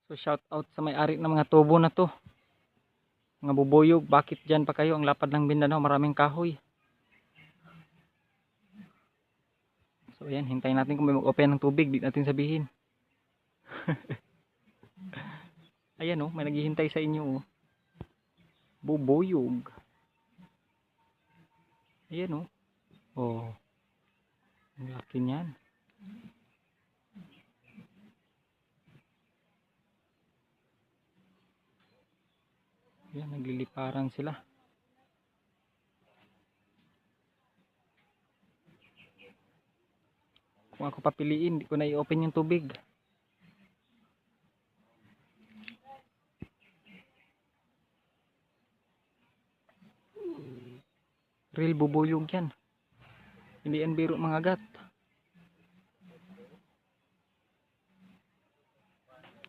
So shout out sa may-ari ng mga tubo na to. Mga bubuyog, bakit dyan pa kayo? Ang lapad ng Mindanao, maraming kahoy. So ayan, hintayin natin kung may mag-open ng tubig, di natin sabihin. Ayan oh, may naghihintay sa inyo oh. Bubuyog. Ayan oh. Oh. Ang laki niyan. Ayan, nagliliparan sila. Kung ako papiliin, di ko na i-open yung tubig. Real bubuyog yan. Hindi yan biro mga gat.